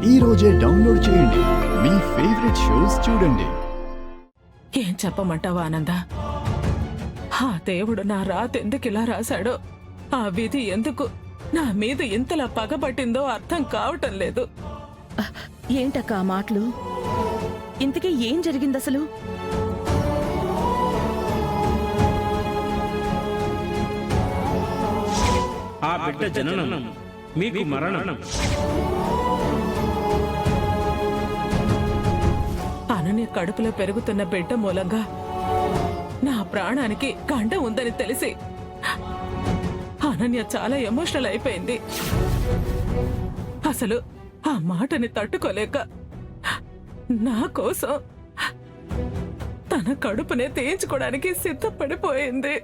ఈ రోజే డౌన్లోడ్ చేయండి. మీ ఫేవరెట్ షోస్ చూడండి. ఏం చెప్పమంటావా ఆనంద? ఆ దేవుడు నా రాత ఎందుకు ఇలా రాశాడో, ఆ విధి ఎందుకు నా మీద ఇంతలా పగబట్టిందో అర్థం కావటం లేదు. ఏంటక్క ఆ మాటలు? ఇంతకీ ఏం జరిగిందసలు? ఆ బిడ్డ జననం మీకు మరణం. అనన్య కడుపులో పెరుగుతున్న బిడ్డ మూలంగా నా ప్రాణానికి గండ ఉందని తెలిసి అనన్య చాలా ఎమోషనల్ అయిపోయింది. అసలు ఆ మాటని తట్టుకోలేక నా కోసం తన కడుపునే తీయించుకోవడానికి సిద్ధపడిపోయింది.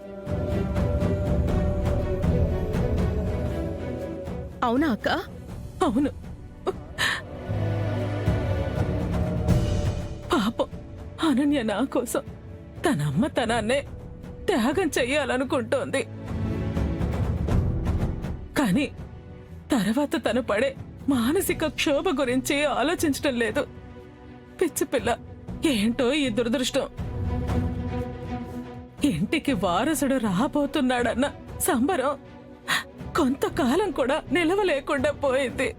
అవునా అక్క? అవును, పాపం అనన్య నా కోసం తన అమ్మతనాన్నే త్యాగం చెయ్యాలనుకుంటోంది. కానీ తర్వాత తను పడే మానసిక క్షోభ గురించి ఆలోచించటం లేదు. పిచ్చిపిల్ల, ఏంటో ఈ దురదృష్టం. ఇంటికి వారసుడు రాబోతున్నాడన్న సంబరం కొంతకాలం కూడా నిలవలేకుండా పోయింది.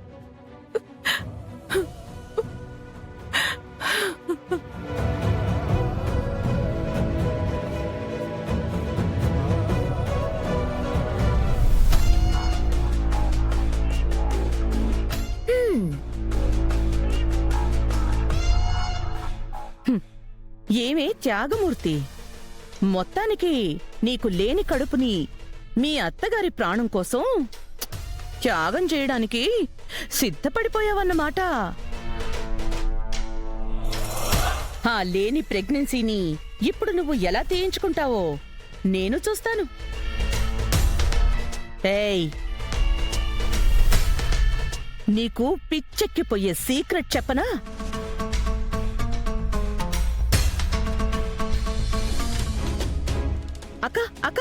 ఏమే త్యాగమూర్తి, మొత్తానికి నీకు లేని కడుపుని మీ అత్తగారి ప్రాణం కోసం త్యాగం చేయడానికి సిద్ధపడిపోయావన్నమాట. ఆ లేని ప్రెగ్నెన్సీని ఇప్పుడు నువ్వు ఎలా తీయించుకుంటావో నేను చూస్తాను. ఏయ్, నీకు పిచ్చెక్కిపోయే సీక్రెట్ చెప్పనా? అక్క అక్క,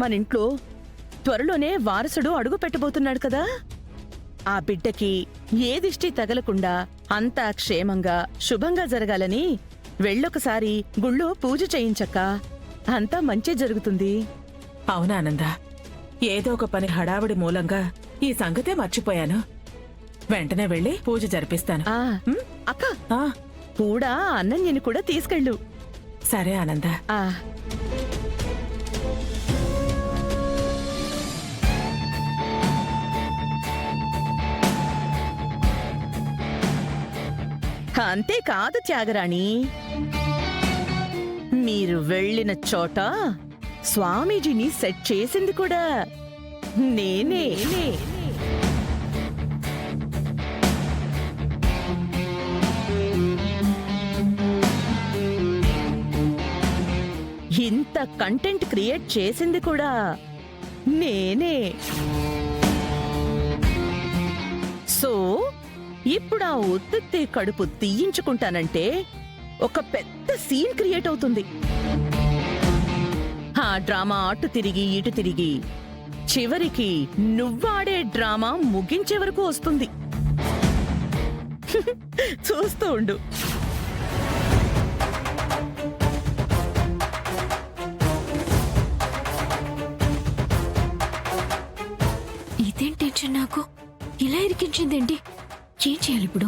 మనింట్లో త్వరలోనే వారసుడు అడుగు పెట్టబోతున్నాడు కదా. ఆ బిడ్డకి ఏ దిష్టి తగలకుండా అంతా క్షేమంగా శుభంగా జరగాలని వెళ్ళొకసారి గుళ్ళో పూజ చేయించక్క. అంతా మంచి జరుగుతుంది. అవునానంద, ఏదో ఒక పని హడావిడి మూలంగా ఈ సంగతే మర్చిపోయాను. వెంటనే వెళ్ళి పూజ జరిపిస్తాను. అక్క, కూడా అన్నయ్యని కూడా తీసుకెళ్ళు. సరే ఆనంద. అంతేకాదు త్యాగరాణి, మీరు వెళ్ళిన చోట స్వామీజీని సెట్ చేసింది కూడా నేనే. ఇంత కంటెంట్ క్రియేట్ చేసింది కూడా నేనే. సో ఇప్పుడు ఆ ఉత్తుత్తే కడుపు తీయించుకుంటానంటే ఒక పెద్ద సీన్ క్రియేట్ అవుతుంది. ఆ డ్రామా అటు తిరిగి ఇటు తిరిగి చివరికి నువ్వాడే డ్రామా ముగించే వరకు వస్తుంది. చూస్తూ ఉండు. ఇదేం టెన్షన్ నాకు, ఇలా ఇరికించిందేంటి? ఏం చేయాలి ఇప్పుడు?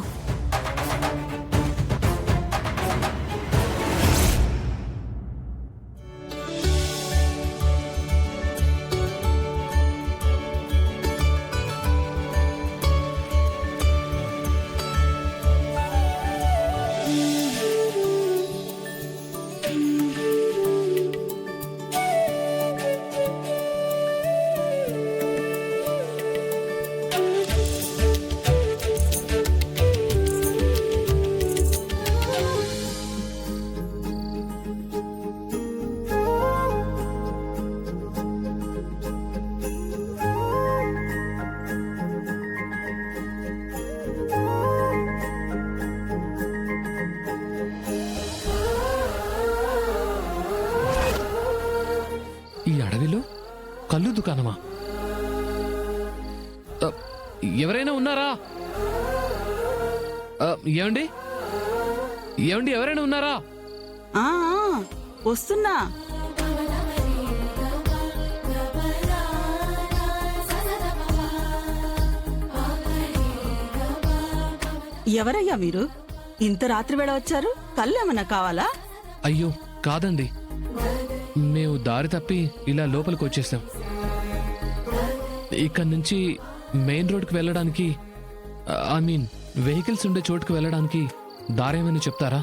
ఎవరైనా ఉన్నారా? ఏమండి ఏమండి ఎవరైనా ఉన్నారా? ఆ వస్తున్నా. ఎవరయ్యా మీరు? ఇంత రాత్రి వేళ వచ్చారు? కళ్ళేమన్నా కావాలా? అయ్యో కాదండి, మేము దారి తప్పి ఇలా లోపలికి వచ్చేసాం. ఇక్కడి నుంచి మెయిన్ రోడ్కి వెళ్ళడానికి, ఐ మీన్ వెహికల్స్ ఉండే చోటుకు వెళ్ళడానికి దారేమని చెప్తారా?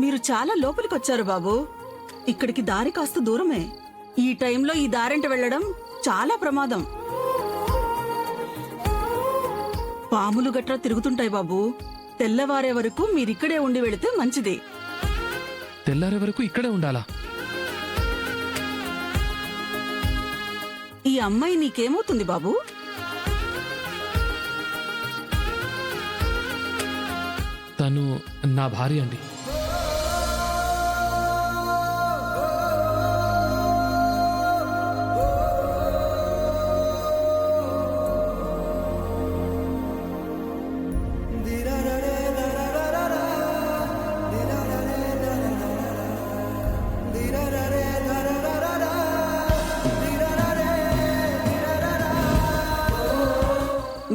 మీరు చాలా లోపలికి వచ్చారు బాబు. ఇక్కడికి దారి కాస్త దూరమే. ఈ టైంలో ఈ దారింట వెళ్ళడం చాలా ప్రమాదం. పాములు గట్రా తిరుగుతుంటాయి బాబు. తెల్లవారే వరకు మీరిక్కడే ఉండి వెళితే మంచిది. తెల్లారే వరకు ఇక్కడే ఉండాలా? ఈ అమ్మాయి నీకేమవుతుంది బాబు? తను నా భార్య అండి.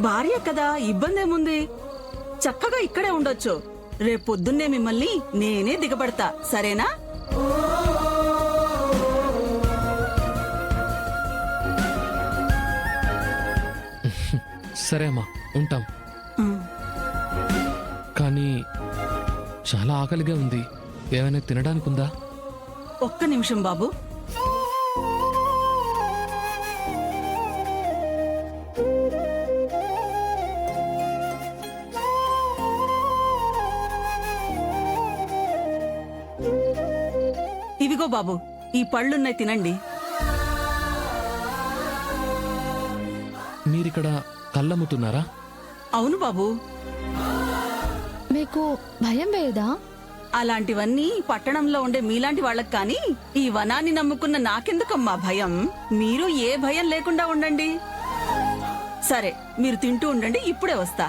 భార్య కదా, ఇబ్బంది ఏముంది? చక్కగా ఇక్కడే ఉండొచ్చు. రేపొద్దున్నే మిమ్మల్ని నేనే దిగబడతా, సరేనా? సరే అమ్మా, ఉంటాం. ఆ, కానీ చాలా ఆకలిగా ఉంది. ఏమైనా తినడానికి ఉందా? ఒక్క నిమిషం బాబు. ఇవిగో బాబు, ఈ పళ్ళున్నాయి, తినండి. మీరిక్కడ కళ్ళమ్ముతున్నారా? అవును బాబు. మీకు భయం వేయదా? అలాంటివన్నీ పట్టణంలో ఉండే మీలాంటి వాళ్ళకి కానీ, ఈ వనాన్ని నమ్ముకున్న నాకెందుకమ్మా భయం? మీరు ఏ భయం లేకుండా ఉండండి. సరే, మీరు తింటూ ఉండండి, ఇప్పుడే వస్తా.